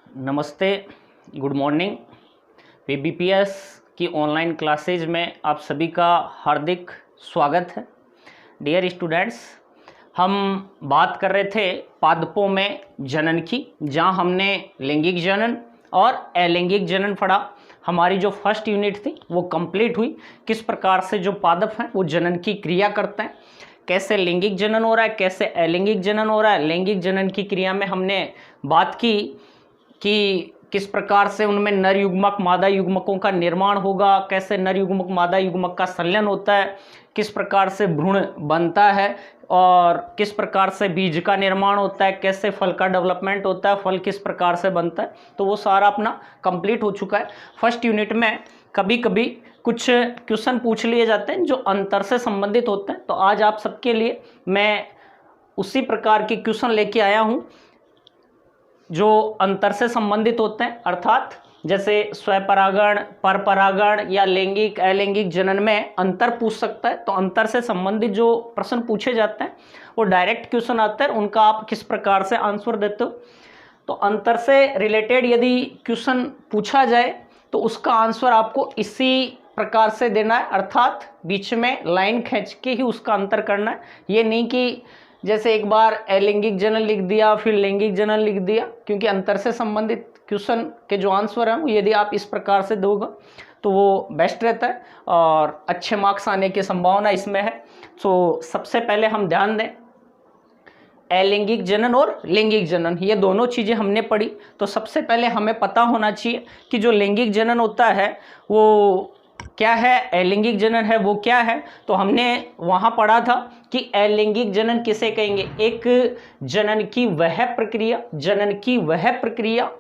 नमस्ते, good morning. पीबीपीएस की online classes में आप सभी का हार्दिक स्वागत है। डियर स्टूडेंट्स, हम बात कर रहे थे पादपों में जनन की, जहां हमने लैंगिक जनन और अलैंगिक जनन पढ़ा। हमारी जो फर्स्ट यूनिट थी वो कंप्लीट हुई। किस प्रकार से जो पादप हैं वो जनन की क्रिया करते हैं, कैसे लैंगिक जनन हो रहा है, कैसे अलैंगिक जनन हो रहा है। लैंगिक जनन की क्रिया में हमने बात की कि किस प्रकार से उनमें नर युग्मक मादा युग्मकों का निर्माण होगा, कैसे नर युग्मक मादा युग्मक का संलयन होता है, किस प्रकार से भ्रूण बनता है और किस प्रकार से बीज का निर्माण होता है, कैसे फल का डेवलपमेंट होता है, फल किस प्रकार से बनता है। तो वो सारा अपना कंप्लीट हो चुका है। फर्स्ट यूनिट में कभी कभी कुछ क्वेश्चन पूछ लिए जाते हैं जो अंतर से संबंधित होते हैं। तो आज आप सबके लिए मैं उसी प्रकार के क्वेश्चन लेके आया हूँ जो अंतर से संबंधित होते हैं, अर्थात जैसे स्वपरागण, परपरागण या लैंगिक अलैंगिक जनन में अंतर पूछ सकता है। तो अंतर से संबंधित जो प्रश्न पूछे जाते हैं वो डायरेक्ट क्वेश्चन आते हैं, उनका आप किस प्रकार से आंसर देते हो। तो अंतर से रिलेटेड यदि क्वेश्चन पूछा जाए तो उसका आंसर आपको इसी प्रकार से देना है, अर्थात बीच में लाइन खींच के ही उसका अंतर करना है। ये नहीं कि जैसे एक बार अलैंगिक जनन लिख दिया फिर लैंगिक जनन लिख दिया, क्योंकि अंतर से संबंधित क्वेश्चन के जो आंसर हैं यदि आप इस प्रकार से दोगे तो वो बेस्ट रहता है और अच्छे मार्क्स आने की संभावना इसमें है। तो सबसे पहले हम ध्यान दें, अलैंगिक जनन और लैंगिक जनन ये दोनों चीज़ें हमने पढ़ी। तो सबसे पहले हमें पता होना चाहिए कि जो लैंगिक जनन होता है वो क्या है, अलैंगिक जनन है वो क्या है। तो हमने वहाँ पढ़ा था कि अलैंगिक जनन किसे कहेंगे, एक जनन की वह प्रक्रिया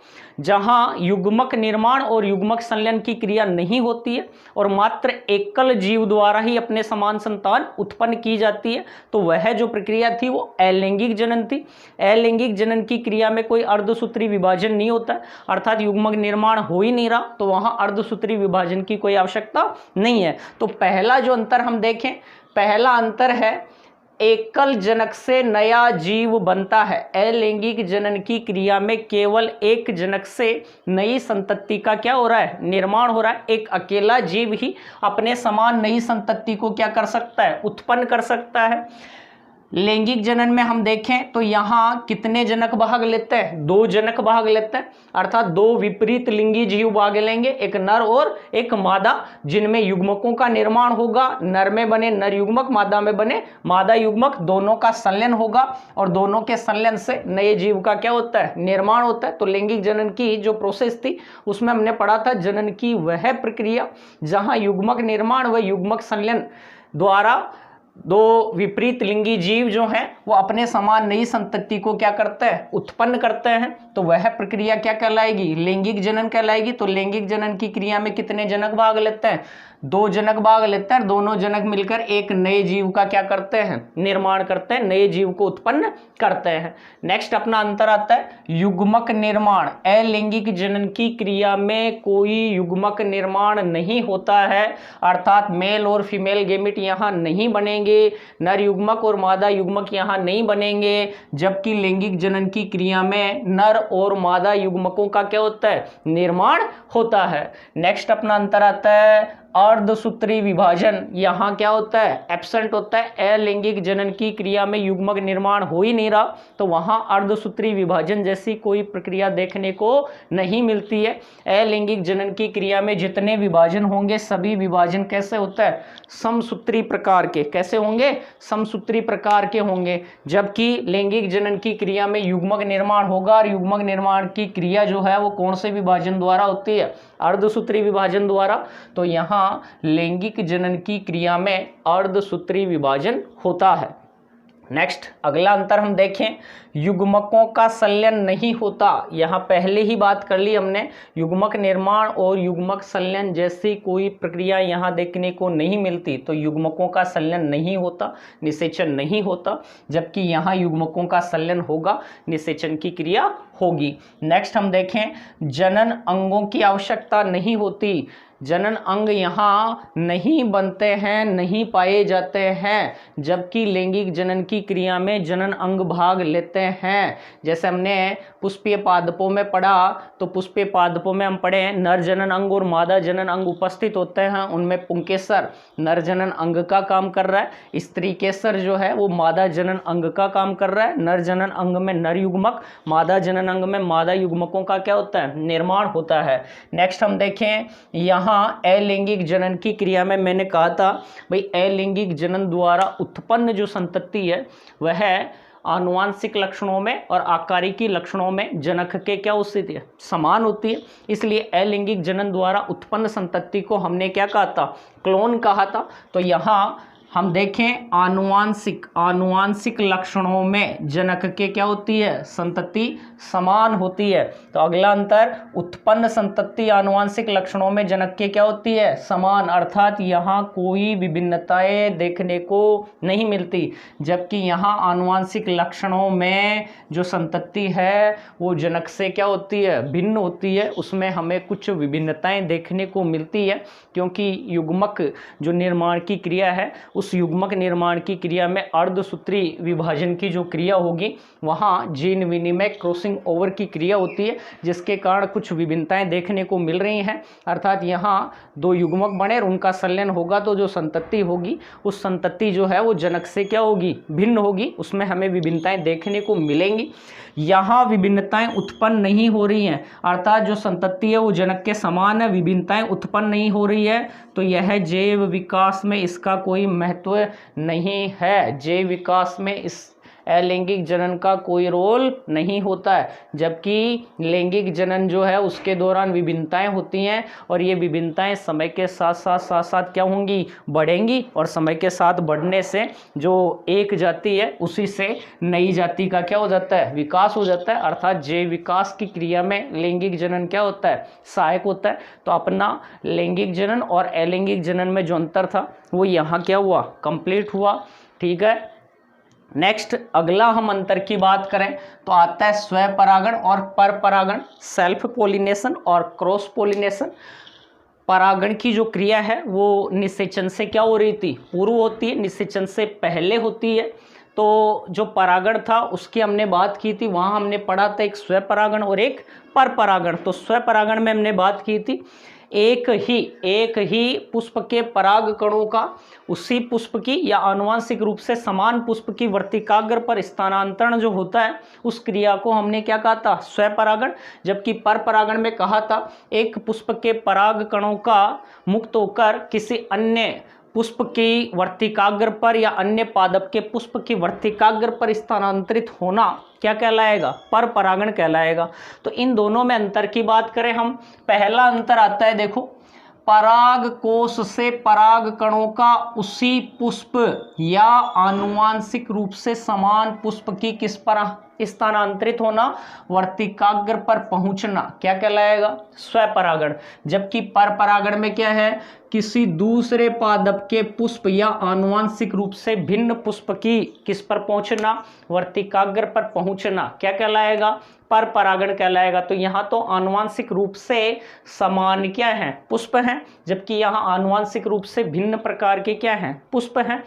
जहाँ युग्मक निर्माण और युग्मक संलयन की क्रिया नहीं होती है और मात्र एकल जीव द्वारा ही अपने समान संतान उत्पन्न की जाती है। तो वह जो प्रक्रिया थी वो अलैंगिक जनन थी। अलैंगिक जनन की क्रिया में कोई अर्धसूत्री विभाजन नहीं होता है, अर्थात युग्मक निर्माण हो ही नहीं रहा, तो वहाँ अर्धसूत्री विभाजन की कोई आवश्यकता नहीं है। तो पहला जो अंतर हम देखें, पहला अंतर है एकल जनक से नया जीव बनता है। अलैंगिक जनन की क्रिया में केवल एक जनक से नई संतति का क्या हो रहा है, निर्माण हो रहा है। एक अकेला जीव ही अपने समान नई संतति को क्या कर सकता है, उत्पन्न कर सकता है। लैंगिक जनन में हम देखें तो यहाँ कितने जनक भाग लेते हैं, 2 जनक भाग लेते हैं, अर्थात 2 विपरीत लिंगी जीव भाग लेंगे, एक नर और एक मादा, जिनमें युग्मकों का निर्माण होगा। नर में बने नर युग्मक, मादा में बने मादा युग्मक, दोनों का संलयन होगा और दोनों के संलयन से नए जीव का क्या होता है, निर्माण होता है। तो लैंगिक जनन की जो प्रोसेस थी उसमें हमने पढ़ा था जनन की वह प्रक्रिया जहाँ युग्मक निर्माण व युग्मक संलयन द्वारा 2 विपरीत लिंगी जीव जो हैं वो अपने समान नई संतति को क्या करते हैं, उत्पन्न करते हैं। तो वह प्रक्रिया क्या कहलाएगी, लैंगिक जनन कहलाएगी। तो लैंगिक जनन की क्रिया में कितने जनक भाग लेते हैं, 2 जनक भाग लेते हैं। दोनों जनक मिलकर एक नए जीव का क्या करते हैं, निर्माण करते हैं, नए जीव को उत्पन्न करते हैं। नेक्स्ट अपना अंतर आता है युग्मक निर्माण। अलैंगिक जनन की क्रिया में कोई युग्मक निर्माण नहीं होता है, अर्थात मेल और फीमेल गेमिट यहाँ नहीं बनेंगे, नर युग्मक और मादा युग्मक यहाँ नहीं बनेंगे। जबकि लैंगिक जनन की क्रिया में नर और मादा युग्मकों का क्या होता है, निर्माण होता है। नेक्स्ट अपना अंतर आता है अर्धसूत्री विभाजन। यहाँ क्या होता है, एब्सेंट होता है। अलैंगिक जनन की क्रिया में युग्मक निर्माण हो ही नहीं रहा, तो वहाँ अर्धसूत्री विभाजन जैसी कोई प्रक्रिया देखने को नहीं मिलती है। अलैंगिक जनन की क्रिया में जितने विभाजन होंगे सभी विभाजन कैसे होता है, समसूत्री प्रकार के। कैसे होंगे, समसूत्री प्रकार के होंगे। जबकि लैंगिक जनन की क्रिया में युग्मक निर्माण होगा और युग्मक निर्माण की क्रिया जो है वो कौन से विभाजन द्वारा होती है, अर्धसूत्री विभाजन द्वारा। तो यहाँ लैंगिक जनन की क्रिया में अर्धसूत्री विभाजन होता है। नेक्स्ट अगला अंतर हम देखें, युग्मकों का संलयन नहीं होता। यहाँ पहले ही बात कर ली हमने, युग्मक निर्माण और युग्मक संलयन जैसी कोई प्रक्रिया यहाँ देखने को नहीं मिलती। तो युग्मकों का संलयन नहीं होता, निषेचन नहीं होता, जबकि यहाँ युग्मकों का संलयन होगा, निषेचन की क्रिया होगी। नेक्स्ट हम देखें जनन अंगों की आवश्यकता नहीं होती। जनन अंग यहाँ नहीं बनते हैं, नहीं पाए जाते हैं, जबकि लैंगिक जनन की क्रिया में जनन अंग भाग लेते हैं। जैसे हमने पुष्पीय पादपों में पढ़ा, तो पुष्पीय पादपों में हम पढ़े नर जनन अंग और मादा जनन अंग उपस्थित होते हैं। उनमें पुंकेसर नर जनन अंग का काम कर रहा है, स्त्री केसर जो है वो मादा जनन अंग का काम कर रहा है। नर जनन अंग में नर युग्मक, मादा जनन अंग में मादा युग्मकों का क्या होता है, निर्माण होता है। नेक्स्ट हम देखें, यहाँ अलैंगिक जनन की क्रिया में मैंने कहा था भाई अलैंगिक जनन द्वारा उत्पन्न जो संतति है वह आनुवांशिक लक्षणों में और आकारिकी लक्षणों में जनक के क्या होती है, समान होती है। इसलिए अलैंगिक जनन द्वारा उत्पन्न संतति को हमने क्या कहा था, क्लोन कहा था। तो यहाँ हम देखें आनुवांशिक लक्षणों में जनक के क्या होती है, संतति समान होती है। तो अगला अंतर, उत्पन्न संतति आनुवांशिक लक्षणों में जनक के क्या होती है, समान, अर्थात यहाँ कोई विभिन्नताएं देखने को नहीं मिलती। जबकि यहाँ आनुवांशिक लक्षणों में जो संतति है वो जनक से क्या होती है, भिन्न होती है, उसमें हमें कुछ विभिन्नताएं देखने को मिलती है। क्योंकि युग्मक जो निर्माण की क्रिया है, उस युग्मक निर्माण की क्रिया में अर्धसूत्री विभाजन की जो क्रिया होगी वहाँ जीन विनिमय क्रॉसिंग ओवर की क्रिया होती है, जिसके कारण कुछ विभिन्नताएं देखने को मिल रही हैं। अर्थात यहाँ दो युग्मक बने और उनका संलयन होगा तो जो संतति होगी उस संतति जो है वो जनक से क्या होगी, भिन्न होगी, उसमें हमें विभिन्नताएं देखने को मिलेंगी। यहाँ विभिन्नताएं उत्पन्न नहीं हो रही हैं, अर्थात जो संतति है वो जनक के समान है, विभिन्नताएं उत्पन्न नहीं हो रही है, तो यह जैव विकास में इसका कोई महत्व नहीं है। जैव विकास में इस अलैंगिक जनन का कोई रोल नहीं होता है। जबकि लैंगिक जनन जो है उसके दौरान विभिन्नताएं होती हैं और ये विभिन्नताएं समय के साथ साथ क्या होंगी, बढ़ेंगी, और समय के साथ बढ़ने से जो एक जाति है उसी से नई जाति का क्या हो जाता है, विकास हो जाता है। अर्थात जैव विकास की क्रिया में लैंगिक जनन क्या होता है, सहायक होता है। तो अपना लैंगिक जनन और अलैंगिक जनन में जो अंतर था वो यहाँ क्या हुआ, कंप्लीट हुआ। ठीक है, नेक्स्ट अगला हम अंतर की बात करें तो आता है स्वपरागण और परपरागण, सेल्फ पोलिनेशन और क्रॉस पोलिनेशन। परागण की जो क्रिया है वो निषेचन से क्या हो रही थी, पूर्व होती है, निषेचन से पहले होती है। तो जो परागण था उसकी हमने बात की थी, वहाँ हमने पढ़ा था एक स्वपरागण और एक परपरागण। तो स्वपरागण में हमने बात की थी एक ही पुष्प के पराग कणों का उसी पुष्प की या आनुवांशिक रूप से समान पुष्प की वर्तिकाग्र पर स्थानांतरण जो होता है उस क्रिया को हमने क्या कहा था, स्वपरागण। जबकि परपरागण में कहा था एक पुष्प के पराग कणों का मुक्त होकर किसी अन्य पुष्प की वर्तिकाग्र पर या अन्य पादप के पुष्प की वर्तिकाग्र पर स्थानांतरित होना क्या कहलाएगा, परपरागण कहलाएगा। तो इन दोनों में अंतर की बात करें हम, पहला अंतर आता है देखो, पराग कोश से पराग कणों का उसी पुष्प या आनुवांशिक रूप से समान पुष्प की किस पर स्थानांतरित होना, वर्तिकाग्र पर पहुंचना क्या कहलाएगा, स्वपरागण। जबकि परपरागण में क्या है, किसी दूसरे पादप के पुष्प या आनुवांशिक रूप से भिन्न पुष्प की किस पर पहुंचना, वर्तिकाग्र पर पहुंचना क्या कहलाएगा, परपरागण कहलाएगा। तो यहाँ तो आनुवांशिक रूप से समान क्या है, पुष्प हैं, जबकि यहाँ आनुवांशिक रूप से भिन्न प्रकार के क्या हैं, पुष्प हैं।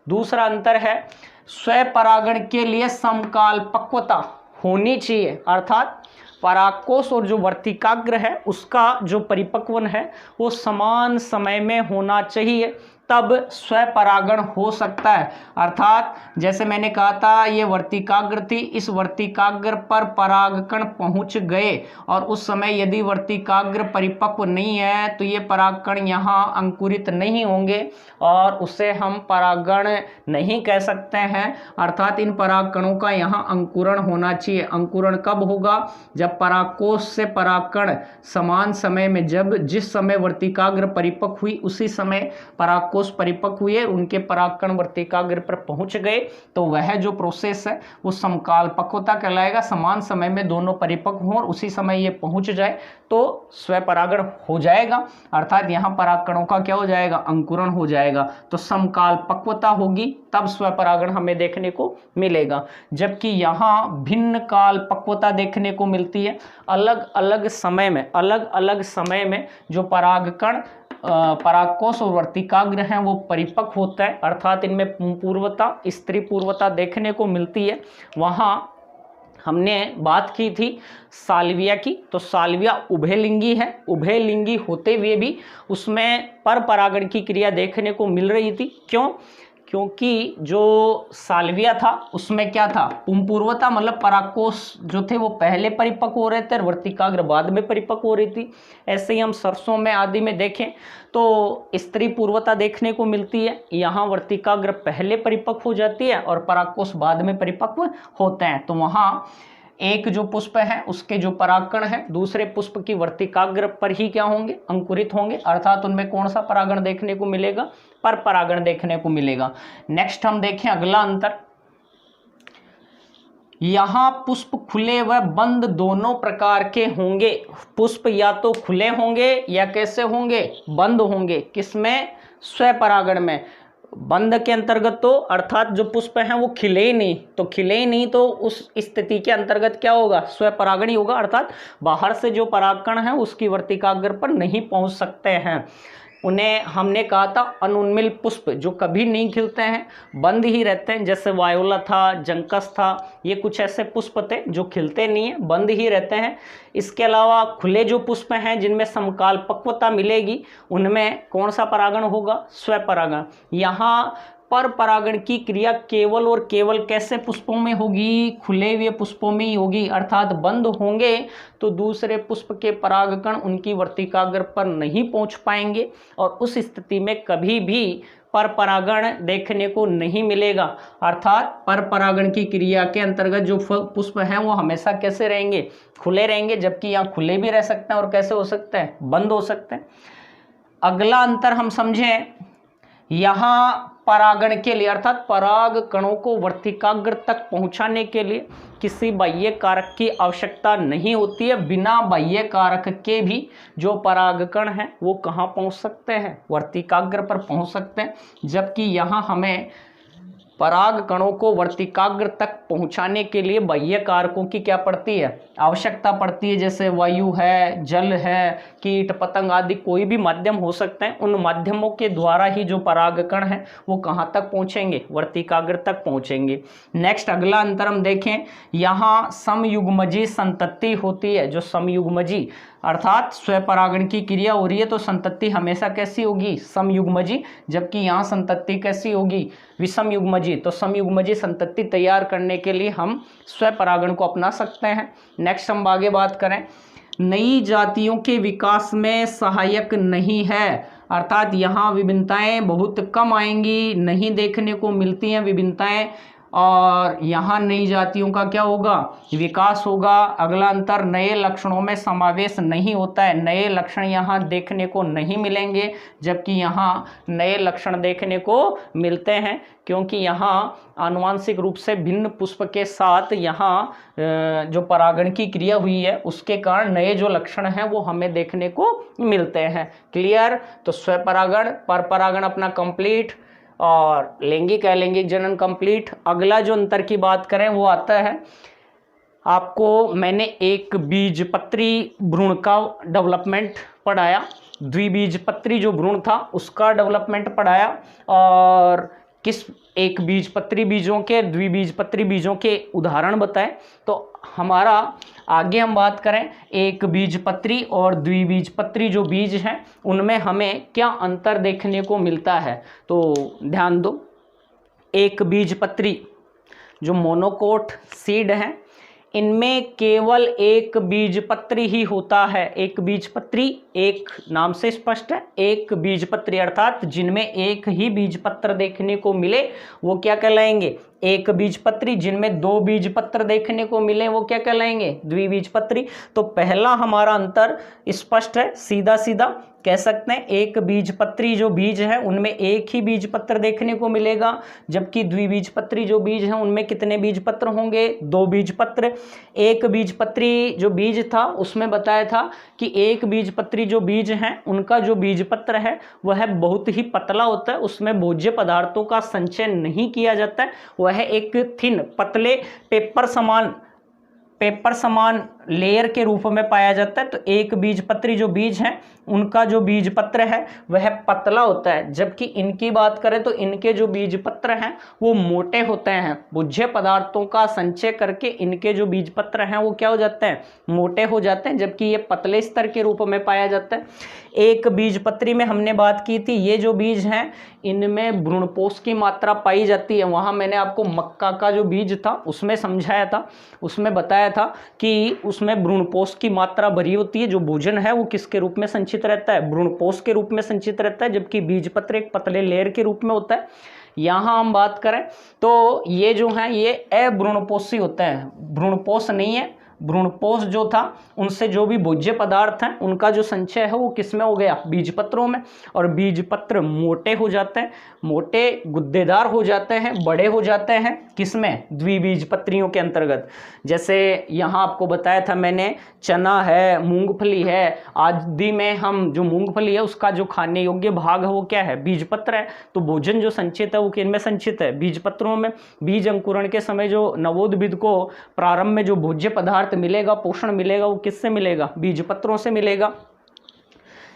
दूसरा अंतर है, स्वपरागण के लिए समकालपक्वता होनी चाहिए, अर्थात परागकोश और जो वर्तिकाग्र है उसका जो परिपक्वन है वो समान समय में होना चाहिए, तब स्वपरागण हो सकता है। अर्थात जैसे मैंने कहा था ये वर्तिकाग्र थी, इस वर्तिकाग्र पर परागकण पहुंच गए और उस समय यदि वर्तिकाग्र परिपक्व नहीं है तो ये परागकण यहाँ अंकुरित नहीं होंगे और उसे हम परागण नहीं कह सकते हैं। अर्थात इन परागकणों का यहाँ अंकुरण होना चाहिए। अंकुरण कब होगा, जब परागकोश से परागकण समान समय में, जब जिस समय वर्तिकाग्र परिपक्व हुई उसी समय परागकोश परिपक्व हुए, उनके परागकण वर्तिकाग्र पर पहुंच गए, तो वह जो प्रोसेस है वो समकालपक्वता कहलाएगा। समान समय में दोनों परिपक्व हों और उसी समय ये पहुंच जाए तो स्वपरागण हो जाएगा। अर्थात यहाँ परागकणों का क्या हो जाएगा, अंकुरण हो जाएगा। तो समकालपक्वता होगी तब स्वपरागण हमें देखने को मिलेगा। जबकि यहाँ भिन्न काल पक्वता देखने को मिलती है, अलग अलग समय में जो परागकण परागकोश और वर्तिकाग्र हैं वो परिपक्व होता है, अर्थात इनमें पूर्वता, स्त्री पूर्वता देखने को मिलती है। वहाँ हमने बात की थी साल्विया की, तो साल्विया उभयलिंगी है, उभयलिंगी होते हुए भी उसमें पर परागण की क्रिया देखने को मिल रही थी। क्यों? क्योंकि जो साल्विया था उसमें क्या था, पुंपूर्वता, मतलब परागकोश जो थे वो पहले परिपक्व हो रहे थे और वर्तिकाग्र बाद में परिपक्व हो रही थी। ऐसे ही हम सरसों में आदि में देखें तो स्त्री पूर्वता देखने को मिलती है, यहाँ वर्तिकाग्र पहले परिपक्व हो जाती है और परागकोश बाद में परिपक्व होते हैं। तो वहाँ एक जो पुष्प है उसके जो परागकण है दूसरे पुष्प की वर्तिकाग्र पर ही क्या होंगे, अंकुरित होंगे, अर्थात उनमें कौन सा परागण देखने को मिलेगा, पर परागण देखने को मिलेगा। नेक्स्ट हम देखें अगला अंतर, यहाँ पुष्प खुले व बंद दोनों प्रकार के होंगे। पुष्प या तो खुले होंगे या कैसे होंगे, बंद होंगे। किसमें? स्वपरागण में। बंद के अंतर्गत तो अर्थात जो पुष्प हैं वो खिले ही नहीं, तो खिले ही नहीं तो उस स्थिति के अंतर्गत क्या होगा, स्वपरागण ही होगा, अर्थात बाहर से जो परागकण है उसकी वर्तिकाग्र पर नहीं पहुंच सकते हैं। उन्हें हमने कहा था अनुन्मिल पुष्प, जो कभी नहीं खिलते हैं, बंद ही रहते हैं, जैसे वायोला था, जंकस था, ये कुछ ऐसे पुष्प थे जो खिलते नहीं हैं, बंद ही रहते हैं। इसके अलावा खुले जो पुष्प हैं जिनमें समकाल पक्वता मिलेगी, उनमें कौन सा परागण होगा, स्वपरागण। यहाँ पर परागण की क्रिया केवल और केवल कैसे पुष्पों में होगी, खुले हुए पुष्पों में ही होगी, अर्थात बंद होंगे तो दूसरे पुष्प के परागकण उनकी वर्तिकाग्र पर नहीं पहुंच पाएंगे और उस स्थिति में कभी भी पर परागण देखने को नहीं मिलेगा। अर्थात पर परागण की क्रिया के अंतर्गत जो पुष्प हैं वो हमेशा कैसे रहेंगे, खुले रहेंगे, जबकि यहाँ खुले भी रह सकते हैं और कैसे हो सकते हैं, बंद हो सकते हैं। अगला अंतर हम समझें, यहाँ परागण के लिए अर्थात पराग कणों को वर्तिकाग्र तक पहुंचाने के लिए किसी बाह्य कारक की आवश्यकता नहीं होती है। बिना बाह्य कारक के भी जो परागकण हैं वो कहाँ पहुंच सकते हैं, वर्तिकाग्र पर पहुंच सकते हैं। जबकि यहाँ हमें पराग कणों को वर्तिकाग्र तक पहुंचाने के लिए बाह्य कारकों की क्या पड़ती है, आवश्यकता पड़ती है। जैसे वायु है, जल है, कीट पतंग आदि कोई भी माध्यम हो सकते हैं, उन माध्यमों के द्वारा ही जो परागकण है वो कहाँ तक पहुंचेंगे, वर्तिकाग्र तक पहुंचेंगे। नेक्स्ट अगला अंतर हम देखें, यहाँ समयुग्मजी संतति होती है। जो समयुग्मजी अर्थात स्वपरागण की क्रिया हो रही है तो संतति हमेशा कैसी होगी, समयुग्मजी, जबकि यहाँ संतति कैसी होगी, विषम युग्मजी। तो समयुग्मजी संतति तैयार करने के लिए हम स्वपरागण को अपना सकते हैं। नेक्स्ट हम आगे बात करें, नई जातियों के विकास में सहायक नहीं है, अर्थात यहाँ विभिन्नताएं बहुत कम आएंगी, नहीं देखने को मिलती हैं विभिन्नताएं, और यहाँ नई जातियों का क्या होगा, विकास होगा। अगला अंतर, नए लक्षणों में समावेश नहीं होता है, नए लक्षण यहाँ देखने को नहीं मिलेंगे, जबकि यहाँ नए लक्षण देखने को मिलते हैं, क्योंकि यहाँ आनुवांशिक रूप से भिन्न पुष्प के साथ यहाँ जो परागण की क्रिया हुई है उसके कारण नए जो लक्षण हैं वो हमें देखने को मिलते हैं। क्लियर? तो स्वपरागण, परपरागण अपना कंप्लीट और लैंगिक अलैंगिक जनन कंप्लीट। अगला जो अंतर की बात करें वो आता है, आपको मैंने एक बीजपत्री भ्रूण का डेवलपमेंट पढ़ाया, द्विबीजपत्री जो भ्रूण था उसका डेवलपमेंट पढ़ाया, और किस एक बीजपत्री बीजों के, द्विबीजपत्री बीजों के उदाहरण बताएं। तो हमारा आगे हम बात करें एक बीजपत्री और द्विबीजपत्री जो बीज हैं उनमें हमें क्या अंतर देखने को मिलता है। तो ध्यान दो, एक बीजपत्री जो मोनोकोट सीड है इनमें केवल एक बीजपत्री ही होता है। एक बीजपत्री, एक नाम से स्पष्ट है, एक बीजपत्री, अर्थात जिनमें एक ही बीजपत्र देखने को मिले वो क्या कहलाएंगे, एक बीजपत्री। जिनमें दो बीजपत्र देखने को मिले वो क्या कहलाएंगे, द्विबीजपत्री। तो पहला हमारा अंतर स्पष्ट है, सीधा सीधा कह सकते हैं, एक बीजपत्री जो बीज है उनमें एक ही बीजपत्र देखने को मिलेगा, जबकि द्विबीजपत्री जो बीज है उनमें कितने बीजपत्र होंगे, दो बीजपत्र। एक बीजपत्री जो बीज था उसमें बताया था कि एक बीजपत्री जो बीज हैं उनका जो बीजपत्र है वह बहुत ही पतला होता है, उसमें भोज्य पदार्थों का संचय नहीं किया जाता है, वह एक थिन पतले पेपर समान लेयर के रूप में पाया जाता है। तो एक बीजपत्री जो बीज है उनका जो बीजपत्र है वह पतला होता है, जबकि इनकी बात करें तो इनके जो बीजपत्र हैं वो मोटे होते हैं। भोज्य पदार्थों का संचय करके इनके जो बीजपत्र हैं वो क्या हो जाते हैं, मोटे हो जाते हैं, जबकि ये पतले स्तर के रूप में पाया जाता है। एक बीजपत्री में हमने बात की थी, ये जो बीज हैं इनमें भ्रूणपोष की मात्रा पाई जाती है। वहाँ मैंने आपको मक्का का जो बीज था उसमें समझाया था, उसमें बताया था कि उसमें भ्रूणपोष की मात्रा भरी होती है। जो भोजन है वो किसके रूप में संचित रहता है, भ्रूणपोष के रूप में संचित रहता है, जबकि बीजपत्र एक पतले लेयर के रूप में होता है। यहाँ हम बात करें तो ये जो है ये अभ्रूणपोषी होते हैं, भ्रूणपोष नहीं है। भ्रूणपोष जो था उनसे जो भी भोज्य पदार्थ हैं उनका जो संचय है वो किसमें हो गया, बीजपत्रों में। और बीजपत्र मोटे हो जाते हैं, मोटे गुद्देदार हो जाते हैं, बड़े हो जाते हैं किसमें, द्विबीजपत्रियों के अंतर्गत। जैसे यहाँ आपको बताया था मैंने, चना है, मूंगफली है आदि में हम जो मूंगफली है उसका जो खाने योग्य भाग है वो क्या है, बीजपत्र है। तो भोजन जो संचित है वो किन में संचित है, बीजपत्रों में। बीज अंकुरण के समय जो नवोद्भिद को प्रारंभ में जो भोज्य पदार्थ मिलेगा, पोषण मिलेगा, वो किससे मिलेगा, बीजपत्रों से मिलेगा।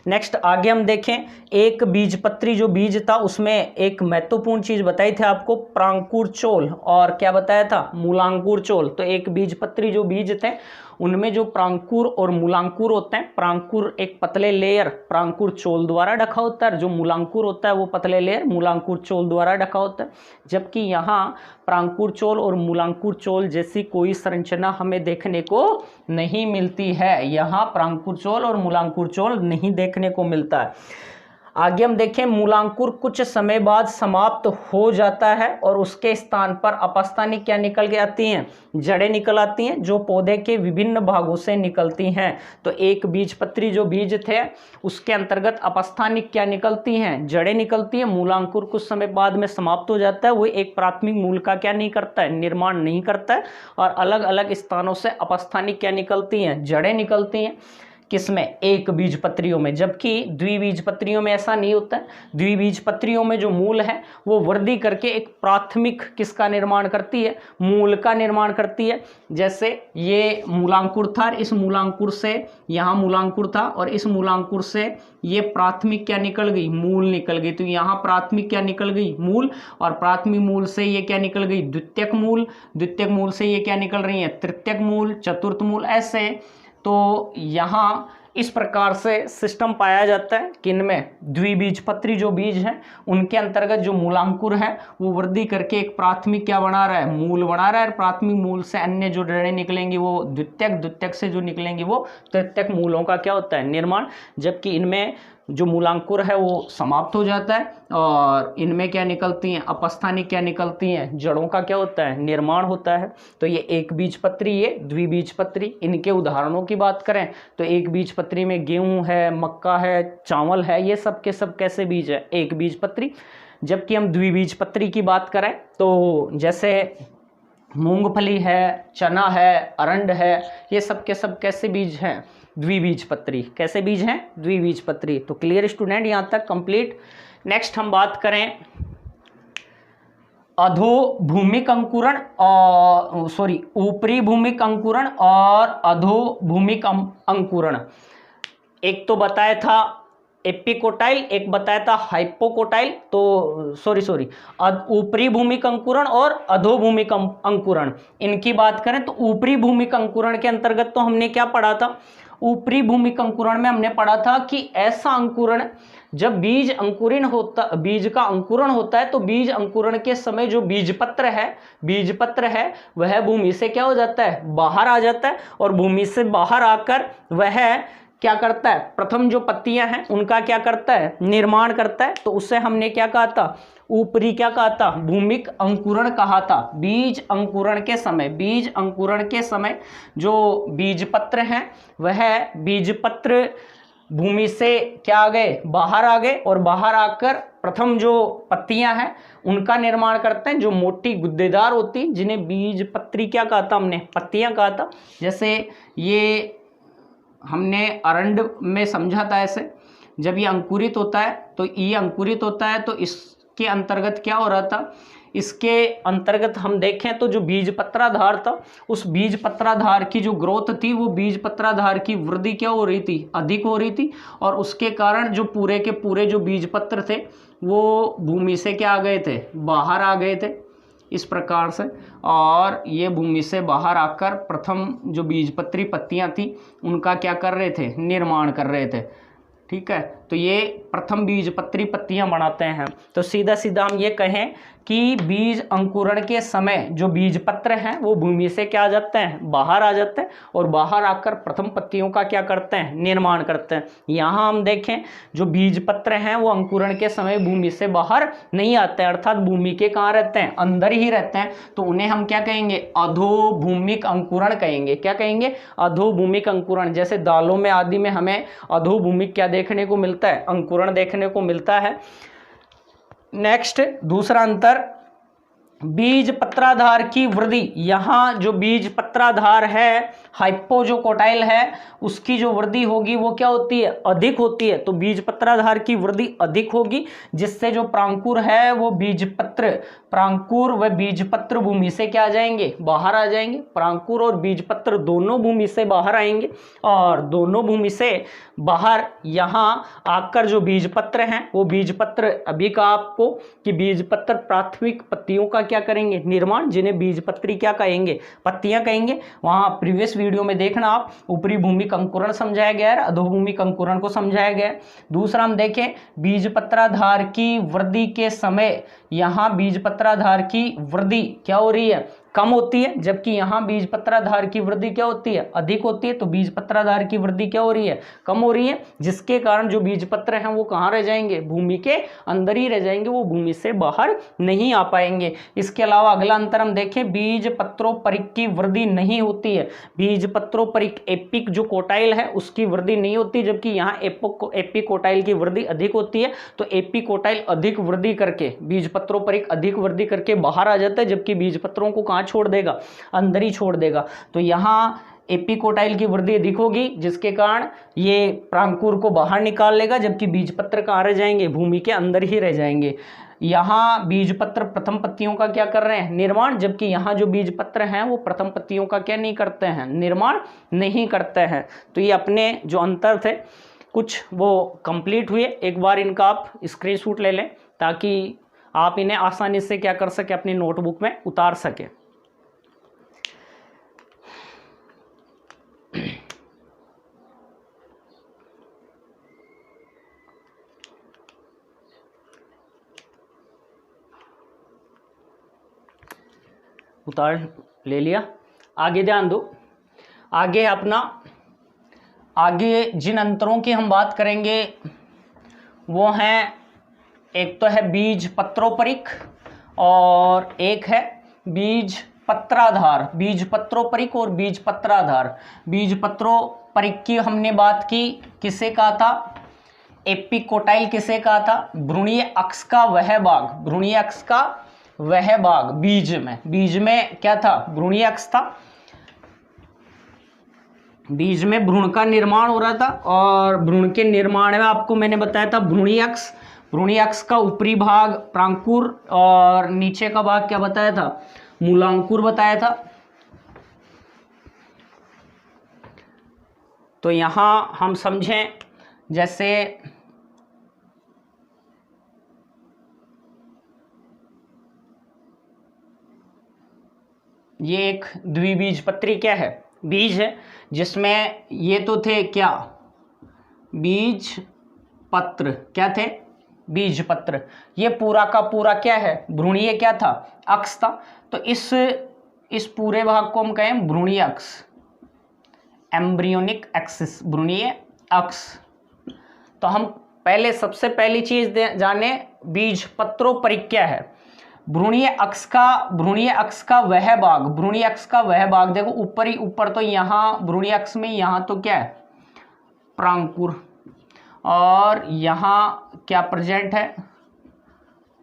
नेक्स्ट आगे हम देखें, एक बीजपत्री जो बीज था उसमें एक महत्वपूर्ण चीज बताई थी आपको, प्रांकुर चोल, और क्या बताया था, मूलांकुर चोल। तो एक बीजपत्री जो बीज थे उनमें जो प्रांकुर और मूलांकुर होते हैं, प्रांकुर एक पतले लेयर प्रांकुर चोल द्वारा ढका होता है, जो मूलांकुर होता है वो पतले लेयर मूलांकुर चोल द्वारा ढका होता है। जबकि यहाँ प्रांकुर चोल और मूलांकुर चोल जैसी कोई संरचना हमें देखने को नहीं मिलती है। यहाँ प्रांकुर चोल और मूलांकुर चोल नहीं देखने को मिलता है। आगे हम देखें, मूलांकुर कुछ समय बाद समाप्त हो जाता है और उसके स्थान पर अपस्थानिक क्या निकल के आती हैं, जड़ें निकल आती हैं, जो पौधे के विभिन्न भागों से निकलती हैं। तो एक बीजपत्री जो बीज थे उसके अंतर्गत अपस्थानिक क्या निकलती हैं, जड़ें निकलती हैं। मूलांकुर कुछ समय बाद में समाप्त हो जाता है, वो एक प्राथमिक मूल का क्या नहीं करता है, निर्माण नहीं करता है, और अलग अलग स्थानों से अपस्थानिक क्या निकलती हैं, जड़ें निकलती हैं। किसमें, एक बीजपत्रियों में। जबकि द्विबीजपत्रियों में ऐसा नहीं होता है। द्विबीजपत्रियों में जो मूल है वो वृद्धि करके एक प्राथमिक किसका निर्माण करती है, मूल का निर्माण करती है। जैसे ये मूलांकुर था, इस मूलांकुर से यहाँ मूलांकुर था और इस मूलांकुर से ये प्राथमिक क्या निकल गई, मूल निकल गई। तो यहाँ प्राथमिक क्या निकल गई, मूल, और प्राथमिक मूल से ये क्या निकल गई, द्वितीयक मूल, द्वितीयक मूल से ये क्या निकल रही है, तृतीयक मूल, चतुर्थ मूल, ऐसे। तो यहाँ इस प्रकार से सिस्टम पाया जाता है कि इनमें द्विबीजपत्री जो बीज हैं उनके अंतर्गत जो मूलांकुर है वो वृद्धि करके एक प्राथमिक क्या बना रहा है, मूल बना रहा है। प्राथमिक मूल से अन्य जो जड़ें निकलेंगी वो द्वितीयक, द्वितीयक से जो निकलेंगी वो तृतीयक मूलों का क्या होता है, निर्माण। जबकि इनमें जो मूलांकुर है वो समाप्त हो जाता है और इनमें क्या निकलती हैं, अपस्थानिक क्या निकलती हैं, जड़ों का क्या होता है, निर्माण होता है। तो ये एक बीजपत्री, ये द्विबीजपत्री। इनके उदाहरणों की बात करें तो एक बीजपत्री में गेहूं है, मक्का है, चावल है, ये सब के सब कैसे बीज है, एक बीजपत्री। जबकि हम द्विबीजपत्री की बात करें तो जैसे मूंगफली है, चना है, अरंड है, ये सब के सब कैसे बीज हैं, द्विबीजपत्री। कैसे बीज हैं, द्विबीजपत्री। तो क्लियर स्टूडेंट, यहाँ तक कंप्लीट। नेक्स्ट हम बात करें अधोभूमिक अंकुरण और ऊपरी भूमिक अंकुरण और अधोभूमिक अंकुरण। एक तो बताया था एपिकोटाइल, एक बताया था हाइपोकोटाइल। तो ऊपरी भूमिक अंकुरण और अधोभूमिक अंकुरण, इनकी बात करें तो ऊपरी भूमिक अंकुरण के अंतर्गत तो हमने क्या पढ़ा था, ऊपरी भूमिक अंकुरण में हमने पढ़ा था कि ऐसा अंकुरण जब बीज का अंकुरण होता है तो बीज अंकुरण के समय जो बीजपत्र है वह भूमि से क्या हो जाता है, बाहर आ जाता है। और भूमि से बाहर आकर वह क्या करता है, प्रथम जो पत्तियां हैं उनका क्या करता है, निर्माण करता है। तो उससे हमने क्या कहा था, ऊपरी क्या कहा था, भूमिक अंकुरण कहा था। बीज अंकुरण के समय जो बीजपत्र हैं वह बीजपत्र भूमि से क्या आ गए, बाहर आ गए, और बाहर आकर प्रथम जो पत्तियां हैं उनका निर्माण करते हैं, जो मोटी गुद्देदार होती, जिन्हें बीजपत्री क्या कहा था हमने, पत्तियां कहा था। जैसे ये हमने अरंड में समझा था, ऐसे जब ये अंकुरित होता है तो ये अंकुरित होता है तो इसके अंतर्गत क्या हो रहा था, इसके अंतर्गत हम देखें तो जो बीजपत्राधार था, उस बीजपत्राधार की जो ग्रोथ थी वो बीजपत्राधार की वृद्धि क्या हो रही थी, अधिक हो रही थी, और उसके कारण जो पूरे के पूरे जो बीजपत्र थे वो भूमि से क्या आ गए थे, बाहर आ गए थे इस प्रकार से। और ये भूमि से बाहर आकर प्रथम जो बीजपत्री पत्तियां थी उनका क्या कर रहे थे, निर्माण कर रहे थे। ठीक है, तो ये प्रथम बीजपत्री पत्तियां बनाते हैं। तो सीधा सीधा हम ये कहें कि बीज अंकुरण के समय जो बीजपत्र हैं वो भूमि से क्या आ जाते हैं, बाहर आ जाते हैं, और बाहर आकर प्रथम पत्तियों का क्या करते हैं, निर्माण करते हैं। यहाँ हम देखें जो बीजपत्र हैं वो अंकुरण के समय भूमि से बाहर नहीं आते हैं, अर्थात भूमि के कहाँ रहते हैं, अंदर ही रहते हैं। तो उन्हें हम क्या कहेंगे, अधोभूमिक अंकुरण कहेंगे। क्या कहेंगे, अधोभूमिक अंकुरण। जैसे दालों में आदि में हमें अधोभूमिक क्या देखने को मिलता है, अंकुरण देखने को मिलता है। नेक्स्ट दूसरा अंतर, बीजपत्राधार की वृद्धि। यहाँ जो बीजपत्राधार है, हाइपोजोकोटाइल है, उसकी जो वृद्धि होगी वो क्या होती है, अधिक होती है। तो बीजपत्राधार की वृद्धि अधिक होगी, जिससे जो प्रांकुर है वो बीजपत्र, प्रांकुर व बीजपत्र भूमि से क्या आ जाएंगे, बाहर आ जाएंगे। प्रांकुर और बीजपत्र दोनों भूमि से बाहर आएंगे, और दोनों भूमि से बाहर यहाँ आकर जो बीजपत्र हैं वो बीजपत्र, अभी कहा आपको कि बीजपत्र प्राथमिक पत्तियों का क्या करेंगे, निर्माण, जिन्हें बीजपत्री क्या कहेंगे, पत्तियां कहेंगे। वहां प्रीवियस वीडियो में देखना आप, ऊपरी भूमिक अंकुरण समझाया गया है, अधोभूमिक अंकुरण को समझाया गया है। दूसरा हम देखें बीजपत्राधार की वृद्धि के समय, यहाँ बीजपत्राधार की वृद्धि क्या हो रही है, कम होती है, जबकि यहाँ बीजपत्राधार की वृद्धि क्या होती है, अधिक होती है। तो बीजपत्राधार की वृद्धि क्या हो रही है, कम हो रही है, जिसके कारण जो बीजपत्र हैं वो कहाँ रह जाएंगे, भूमि के अंदर ही रह जाएंगे, वो भूमि से बाहर नहीं आ पाएंगे। इसके अलावा अगला अंतर हम देखें, बीजपत्रोपरिक की वृद्धि नहीं होती है। बीजपत्रोपरिक एपिक जो कोटाइल है उसकी वृद्धि नहीं होती, जबकि यहाँ एपिकोटाइल की वृद्धि अधिक होती है। तो एपिकोटाइल अधिक वृद्धि करके, बीजपत्रोपरिक अधिक वृद्धि करके बाहर आ जाता है, जबकि बीजपत्रों को कहाँ छोड़ देगा, अंदर ही छोड़ देगा। तो यहाँ एपिकोटाइल की वृद्धि अधिक होगी, जिसके कारण ये प्रांकुर को बाहर निकाल लेगा, जबकि बीजपत्र कहाँ रह जाएंगे, भूमि के अंदर ही रह जाएंगे। यहाँ बीजपत्र प्रथम पत्तियों का क्या कर रहे हैं, निर्माण, जबकि यहाँ जो बीजपत्र हैं वो प्रथम पत्तियों का क्या नहीं करते हैं, निर्माण नहीं करते हैं। तो ये अपने जो अंतर थे कुछ वो कंप्लीट हुए। एक बार इनका आप स्क्रीनशॉट ले लें ताकि आप इन्हें आसानी से क्या कर सके, अपनी नोटबुक में उतार सके। उतार ले लिया। आगे ध्यान दो, आगे अपना, आगे जिन अंतरों की हम बात करेंगे वो हैं, एक तो है बीजपत्रोपरिक और एक है बीजपत्राधार। बीजपत्रोपरिक और बीजपत्राधार। बीजपत्रोपरिक की हमने बात की, किसे कहा था, एपिकोटाइल किसे कहा था, भ्रूणीय अक्ष का वह भाग, भ्रूणीय अक्ष का वह भाग बीज में क्या था, भ्रूणीय अक्ष था। बीज में भ्रूण का निर्माण हो रहा था, और भ्रूण के निर्माण में आपको मैंने बताया था भ्रूणीय अक्ष, भ्रूणीय अक्ष का ऊपरी भाग प्रांकुर और नीचे का भाग क्या बताया था, मूलांकुर बताया था। तो यहां हम समझें, जैसे ये एक द्विबीजपत्री क्या है, बीज है, जिसमें ये तो थे क्या, बीज पत्र, क्या थे, बीज पत्र। ये पूरा का पूरा क्या है, भ्रूणीय क्या था, अक्ष था। तो इस पूरे भाग को हम कहें भ्रूणीय अक्ष, एम्ब्रियोनिक एक्सिस, भ्रूणीय अक्ष। तो हम पहले सबसे पहली चीज जाने बीजपत्रोपरिक क्या है। भ्रूणीय अक्ष का वह भाग, भ्रूणीय अक्ष का वह भाग, देखो ऊपर तो यहाँ भ्रूणीय अक्ष में यहाँ तो क्या है, प्रांकुर, और यहाँ क्या प्रेजेंट है,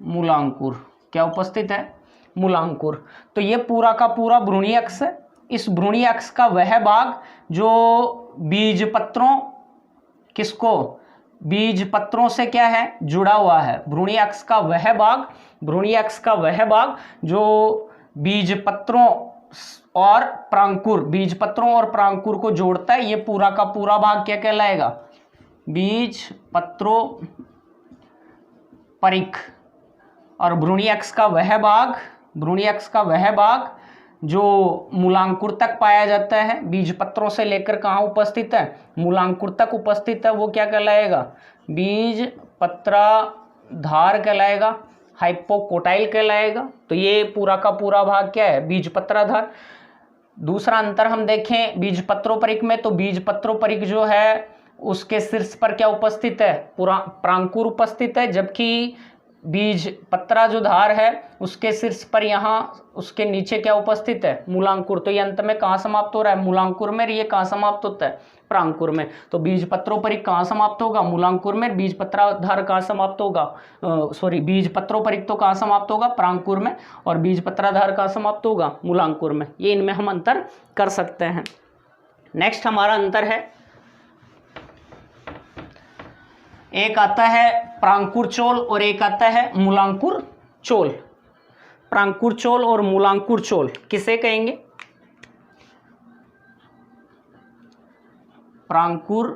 मूलांकुर, क्या उपस्थित है, मूलांकुर। तो ये पूरा का पूरा भ्रूणीय अक्ष है। इस भ्रूणीय अक्ष का वह भाग जो बीजपत्रों, किसको, बीजपत्रों से क्या है, जुड़ा हुआ है। भ्रूणीय अक्ष का वह भाग भ्रूणीय अक्ष का वह भाग जो बीजपत्रों और प्रांकुर, बीजपत्रों और प्रांकुर को जोड़ता है, ये पूरा का पूरा भाग क्या कहलाएगा? बीजपत्रों परिक। और भ्रूणीय अक्ष का वह भाग, भ्रूणीय अक्ष का वह भाग जो मूलांकुर तक पाया जाता है, बीजपत्रों से लेकर कहाँ उपस्थित है? मूलांकुर तक उपस्थित है, वो क्या कहलाएगा? बीजपत्राधार कहलाएगा, हाइपोकोटाइल कहलाएगा। तो ये पूरा का पूरा भाग क्या है? बीजपत्राधार। दूसरा अंतर हम देखें बीजपत्रोपरिक में, तो बीजपत्रोपरिक जो है उसके शीर्ष पर क्या उपस्थित है? पूरा प्रांकुर उपस्थित है, जबकि बीज पत्रा जो धार है उसके शीर्ष पर यहाँ उसके नीचे क्या उपस्थित है? मूलांकुर। तो ये अंत में कहाँ समाप्त हो रहा है? मूलांकुर में। ये कहाँ समाप्त होता है? प्रांकुर में। तो बीजपत्रोपरिक कहाँ समाप्त होगा? मूलांकुर में। बीजपत्राधार कहाँ समाप्त होगा? बीजपत्रोपरिक तो कहाँ समाप्त होगा? प्रांकुर में। और बीजपत्राधार कहाँ समाप्त होगा? मूलांकुर में। ये इनमें हम अंतर कर सकते हैं। नेक्स्ट हमारा अंतर है, एक आता है प्रांकुर चोल और एक आता है मूलांकुर चोल। प्रांकुर चोल और मूलांकुर चोल किसे कहेंगे? प्रांकुर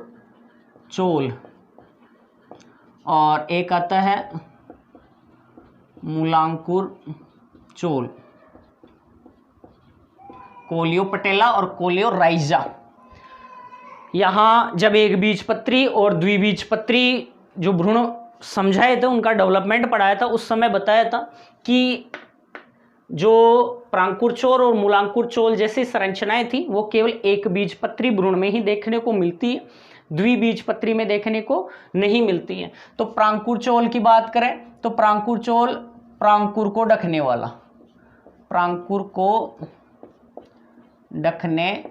चोल और एक आता है मूलांकुर चोल। कोलियोपटेला और कोलियोराइजा। यहाँ जब एक बीजपत्री और द्विबीजपत्री जो भ्रूण समझाए थे, उनका डेवलपमेंट पढ़ाया था, उस समय बताया था कि जो प्रांकुर चोल और मूलांकुर चोल जैसी संरचनाएं थी वो केवल एक बीजपत्री भ्रूण में ही देखने को मिलती है, द्विबीजपत्री में देखने को नहीं मिलती है। तो प्रांकुर चोल की बात करें तो प्रांकुर चोल प्रांकुर को ढकने वाला, प्रांकुर को ढकने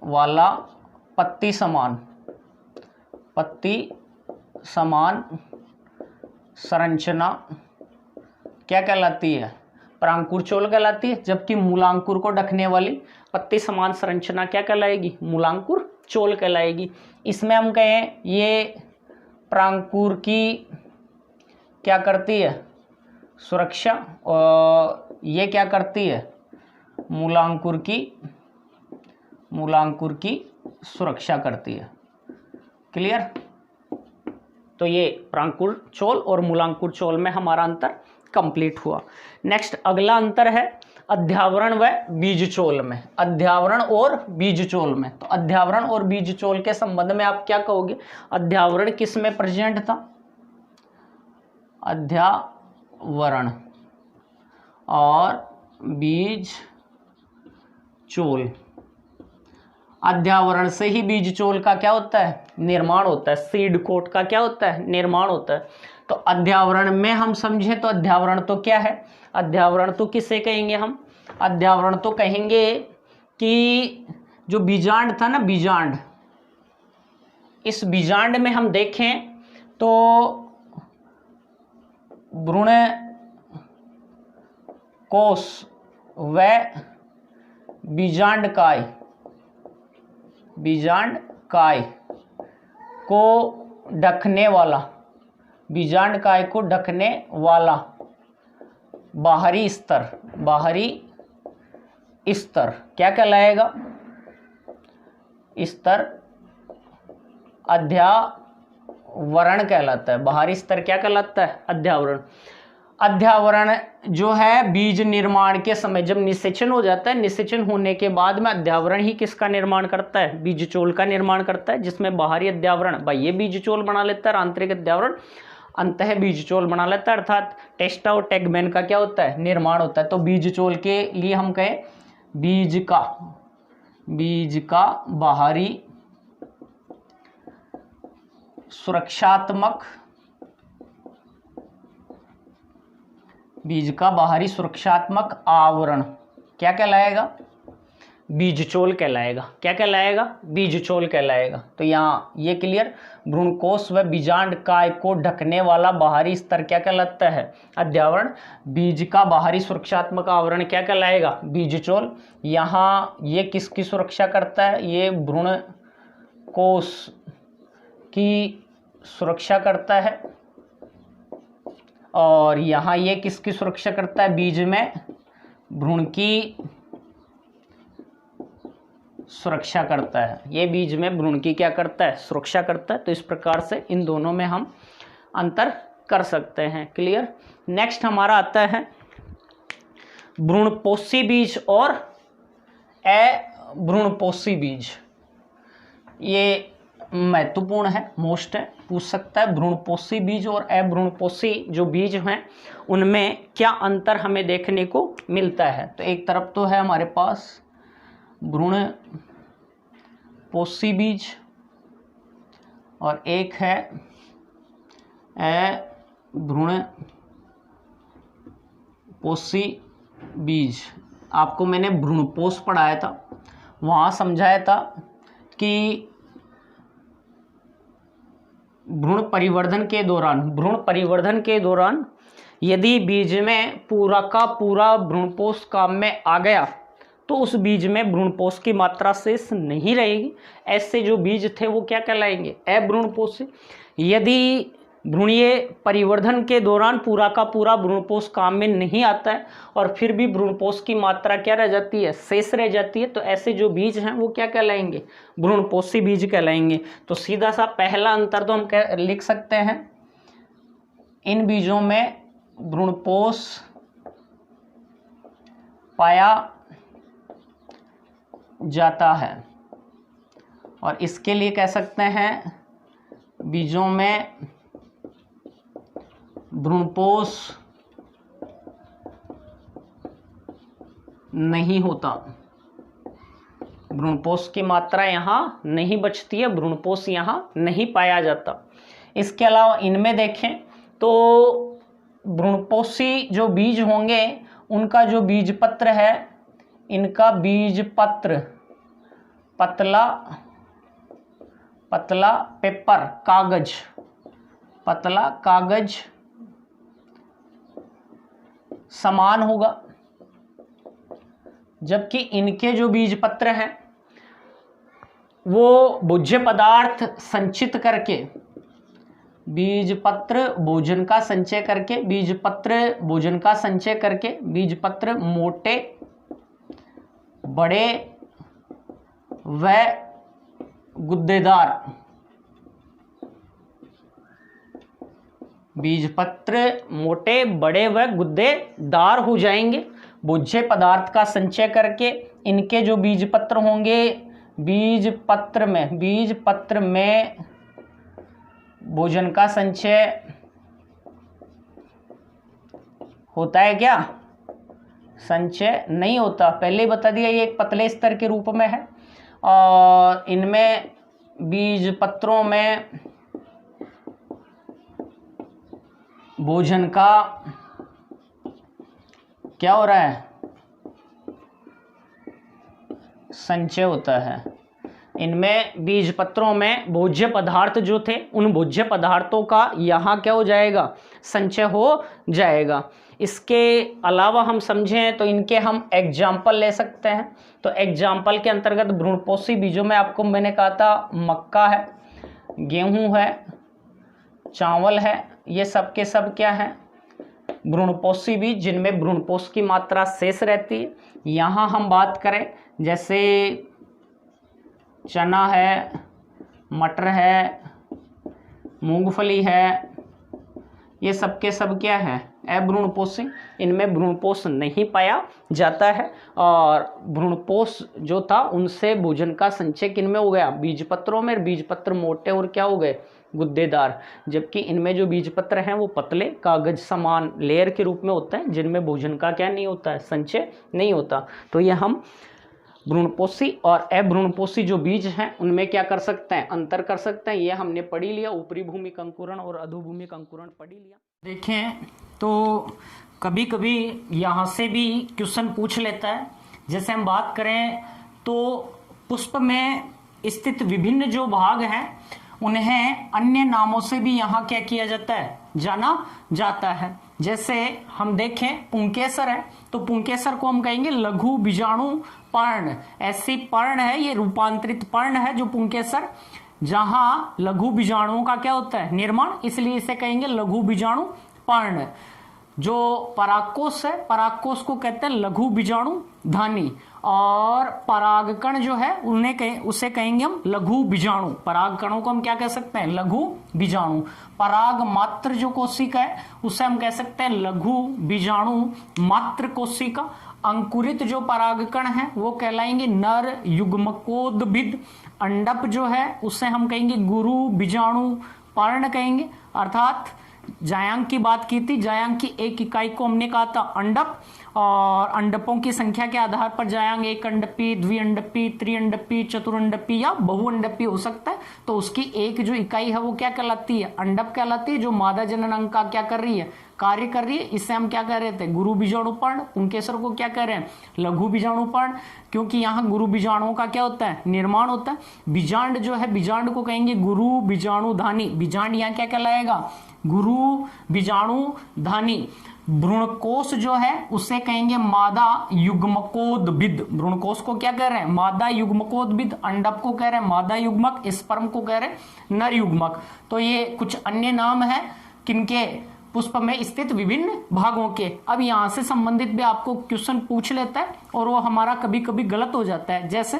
वाला पत्ती समान संरचना क्या कहलाती है? प्रांकुर चोल कहलाती है। जबकि मूलांकुर को ढकने वाली पत्ती समान संरचना क्या कहलाएगी? मूलांकुर चोल कहलाएगी। इसमें हम कहें ये प्रांकुर की क्या करती है? सुरक्षा, और ये क्या करती है? मूलांकुर की सुरक्षा करती है। क्लियर? तो ये प्रांकुर चोल और मूलांकुर चोल में हमारा अंतर कंप्लीट हुआ। नेक्स्ट अगला अंतर है अध्यावरण व बीज चोल में। अध्यावरण और बीज चोल में, तो अध्यावरण और बीज चोल के संबंध में आप क्या कहोगे? अध्यावरण किस में प्रेजेंट था? अध्यावरण और बीज चोल। अध्यावरण से ही बीज चोल का क्या होता है? निर्माण होता है। सीड कोट का क्या होता है? निर्माण होता है। तो अध्यावरण में हम समझे तो अध्यावरण तो क्या है? अध्यावरण तो किसे कहेंगे हम? अध्यावरण तो कहेंगे कि जो बीजांड था ना, बीजांड, इस बीजांड में हम देखें तो भ्रूण कोश व बीजांड काय को ढकने वाला, बीजांड काय को ढकने वाला बाहरी स्तर क्या कहलाएगा? स्तर अध्यावरण कहलाता है। बाहरी स्तर क्या कहलाता है? अध्यावरण। अध्यावरण जो है बीज निर्माण के समय जब निषेचन हो जाता है, निषेचन होने के बाद में अध्यावरण ही किसका निर्माण करता है? बीज चोल का निर्माण करता है, जिसमें बाहरी अध्यावरण बाह्य बीज चोल बना लेता है और आंतरिक अध्यावरण अंतः बीज चोल बना लेता है। अर्थात टेस्टा और टेगमेन का क्या होता है? निर्माण होता है। तो बीज चोल के लिए हम कहें बीज का बाहरी सुरक्षात्मक आवरण क्या कहलाएगा? बीज चोल कहलाएगा। क्या कहलाएगा? बीज चोल कहलाएगा। तो यहाँ ये क्लियर, भ्रूणकोश व बीजांड काय को ढकने वाला बाहरी स्तर क्या कहलाता है? अध्यावरण। बीज का बाहरी सुरक्षात्मक आवरण क्या कहलाएगा? बीज चोल। यहाँ ये किसकी सुरक्षा करता है? ये भ्रूणकोश की सुरक्षा करता है और यहाँ ये किसकी सुरक्षा करता है? बीज में भ्रूण की सुरक्षा करता है। ये बीज में भ्रूण की क्या करता है? सुरक्षा करता है। तो इस प्रकार से इन दोनों में हम अंतर कर सकते हैं। क्लियर। नेक्स्ट हमारा आता है भ्रूणपोषी बीज और अभ्रूणपोषी बीज। ये महत्वपूर्ण है, मोस्ट है, पूछ सकता है। भ्रूणपोषी बीज और अभ्रूणपोषी जो बीज हैं उनमें क्या अंतर हमें देखने को मिलता है? तो एक तरफ तो है हमारे पास भ्रूणपोषी बीज और एक है अभ्रूणपोषी बीज। आपको मैंने भ्रूणपोष पढ़ाया था, वहाँ समझाया था कि भ्रूण परिवर्धन के दौरान यदि बीज में पूरा का पूरा भ्रूणपोष काम में आ गया तो उस बीज में भ्रूणपोष की मात्रा शेष नहीं रहेगी। ऐसे जो बीज थे वो क्या कहलाएंगे? अभ्रूणपोषी। यदि भ्रूणीय परिवर्धन के दौरान पूरा का पूरा भ्रूणपोष काम में नहीं आता है और फिर भी भ्रूणपोष की मात्रा क्या रह जाती है? शेष रह जाती है, तो ऐसे जो बीज हैं वो क्या कहलाएंगे? भ्रूणपोषी बीज कहलाएंगे। तो सीधा सा पहला अंतर तो हम लिख सकते हैं, इन बीजों में भ्रूणपोष पाया जाता है और इसके लिए कह सकते हैं बीजों में भ्रूणपोष नहीं होता। भ्रूणपोष की मात्रा यहाँ नहीं बचती है, भ्रूणपोष यहाँ नहीं पाया जाता। इसके अलावा इनमें देखें तो भ्रूणपोषी जो बीज होंगे उनका जो बीज पत्र है, इनका बीज पत्र पतला पेपर कागज, पतला कागज समान होगा, जबकि इनके जो बीज पत्र हैं वो भोज्य पदार्थ संचित करके, बीज पत्र भोजन का संचय करके, बीज पत्र भोजन का संचय करके, बीज पत्र मोटे, बड़े व गुद्देदार, बीजपत्र मोटे, बड़े व गुद्देदार हो जाएंगे। भोज्य पदार्थ का संचय करके इनके जो बीजपत्र होंगे, बीजपत्र में भोजन का संचय होता है क्या? संचय नहीं होता। पहले ही बता दिया, ये एक पतले स्तर के रूप में है और इनमें बीज पत्रों में भोजन का क्या हो रहा है? संचय होता है। इनमें बीज पत्रों में भोज्य पदार्थ जो थे उन भोज्य पदार्थों का यहाँ क्या हो जाएगा? संचय हो जाएगा। इसके अलावा हम समझें तो इनके हम एग्जाम्पल ले सकते हैं। तो एग्जाम्पल के अंतर्गत भ्रूणपोषी बीजों में आपको मैंने कहा था मक्का है, गेहूं है, चावल है, ये सब के सब क्या है? भ्रूणपोषी बीज, जिनमें भ्रूणपोष की मात्रा शेष रहती है। यहाँ हम बात करें जैसे चना है, मटर है, मूंगफली है, ये सब के सब क्या है? अभ्रूणपोषी। इनमें भ्रूणपोष नहीं पाया जाता है और भ्रूणपोष जो था उनसे भोजन का संचय किन में हो गया? बीजपत्रों में। बीजपत्र मोटे और क्या हो गए? गुद्देदार। जबकि इनमें जो बीजपत्र हैं वो पतले कागज समान लेयर के रूप में होते हैं, जिनमें भोजन का क्या नहीं होता है? संचय नहीं होता। तो ये हम भ्रूणपोषी और अभ्रूणपोषी जो बीज हैं उनमें क्या कर सकते हैं? अंतर कर सकते हैं। ये हमने पढ़ ही लिया, ऊपरी भूमिक अंकुरण और अधोभूमिक अंकुरण पढ़ ही लिया। देखें तो कभी कभी यहाँ से भी क्वेश्चन पूछ लेता है। जैसे हम बात करें तो पुष्प में स्थित विभिन्न जो भाग हैं उन्हें अन्य नामों से भी यहाँ क्या किया जाता है? जाना जाता है। जैसे हम देखें पुंकेसर है, तो पुंकेसर को हम कहेंगे लघु बीजाणु पर्ण। ऐसी पर्ण है, ये रूपांतरित पर्ण है जो पुंकेसर, जहां लघु बीजाणुओं का क्या होता है? निर्माण, इसलिए इसे कहेंगे लघु बीजाणु पर्ण। जो परागकोश है, परागकोश को कहते हैं लघु बीजाणु धानी, और परागकण जो है उसे कहेंगे हम लघु बीजाणु। परागकणों को हम क्या कह सकते हैं? लघु बीजाणु। पराग मात्र जो कोशिका है उसे हम कह सकते हैं लघु बीजाणु मात्र कोशिका। अंकुरित जो परागकण है वो कहलाएंगे नर युग्मकोद्भिद। अंडप जो है उसे हम कहेंगे गुरु बीजाणु पर्ण कहेंगे। अर्थात जायांग की बात की थी, जायांग की एक इकाई को हमने कहा था अंडप, और अंडपों की संख्या के आधार पर जायांग एक अंडपी, द्विअंडपी, त्रिअंडपी, चतुरंडपी या बहुअंडपी हो सकता है। तो उसकी एक जो इकाई है वो क्या कहलाती है? अंडप कहलाती है, जो मादा जनन अंग का क्या कर रही है? कार्य कर रही है। इससे हम क्या कह रहे थे? गुरु बीजाणु पर्ण। पुंकेसर को क्या कह रहे हैं? लघु बीजाणु पर्ण, क्योंकि यहाँ गुरु बीजाणुओं का क्या होता है? निर्माण होता है। बीजांड जो है, बीजांड को कहेंगे गुरु बीजाणु धानी। बीजांड यहाँ क्या कहलाएगा? गुरु बीजाणु धानी। भ्रूणकोश जो है उसे कहेंगे मादा युग्मकोद्भिद। भ्रूणकोश को क्या कह रहे हैं? मादा युग्मकोद्भिद। अंडप को कह रहे हैं मादा युग्मक, स्पर्म को कह रहे हैं नर युग्मक। तो ये कुछ अन्य नाम है किनके? पुष्प में स्थित विभिन्न भागों के। अब यहां से संबंधित भी आपको क्वेश्चन पूछ लेता है और वो हमारा कभी कभी गलत हो जाता है। जैसे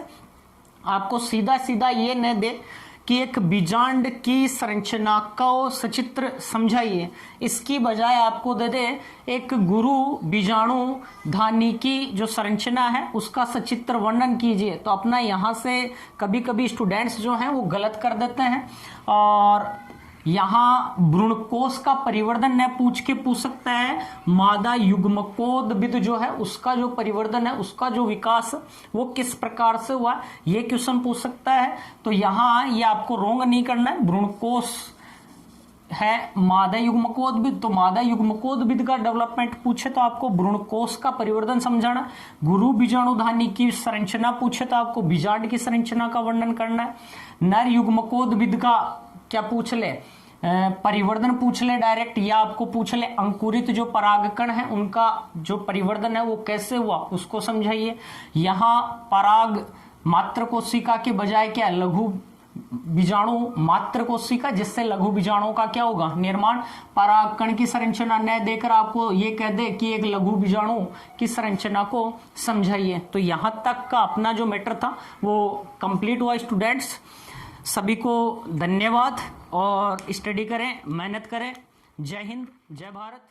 आपको सीधा सीधा ये न दे कि एक बीजांड की संरचना को सचित्र समझाइए, इसकी बजाय आपको दे दे एक गुरु बीजाणु धानी की जो संरचना है उसका सचित्र वर्णन कीजिए, तो अपना यहाँ से कभी कभी स्टूडेंट्स जो हैं वो गलत कर देते हैं। और यहाँ भ्रूणकोश का परिवर्धन न पूछ के पूछ सकता है मादा युग्मकोद्भिद जो है उसका जो परिवर्धन है, उसका जो विकास वो किस प्रकार से हुआ, ये क्वेश्चन पूछ सकता है। तो यहाँ ये आपको रोंग नहीं करना है। भ्रूणकोश है मादा युग्मकोद्भिद, तो मादा युग्मकोद्भिद का डेवलपमेंट पूछे तो आपको भ्रूणकोश का परिवर्धन समझाना। गुरु बीजाणुधानी की संरचना पूछे तो आपको बीजांड की संरचना का वर्णन करना है। नर युग्मकोद्भिद का क्या पूछ ले? परिवर्धन पूछ ले डायरेक्ट, या आपको पूछ ले अंकुरित जो परागकण है उनका जो परिवर्धन है वो कैसे हुआ उसको समझाइए। यहाँ पराग मात्र कोशिका के बजाय क्या? लघु बीजाणु मात्र कोशिका, जिससे लघु बीजाणुओं का क्या होगा? निर्माण। परागकण की संरचना न देकर आपको ये कह दे कि एक लघु बीजाणु की संरचना को समझाइए। तो यहां तक का अपना जो मैटर था वो कंप्लीट हुआ। स्टूडेंट्स सभी को धन्यवाद, और स्टडी करें, मेहनत करें। जय हिंद, जय भारत।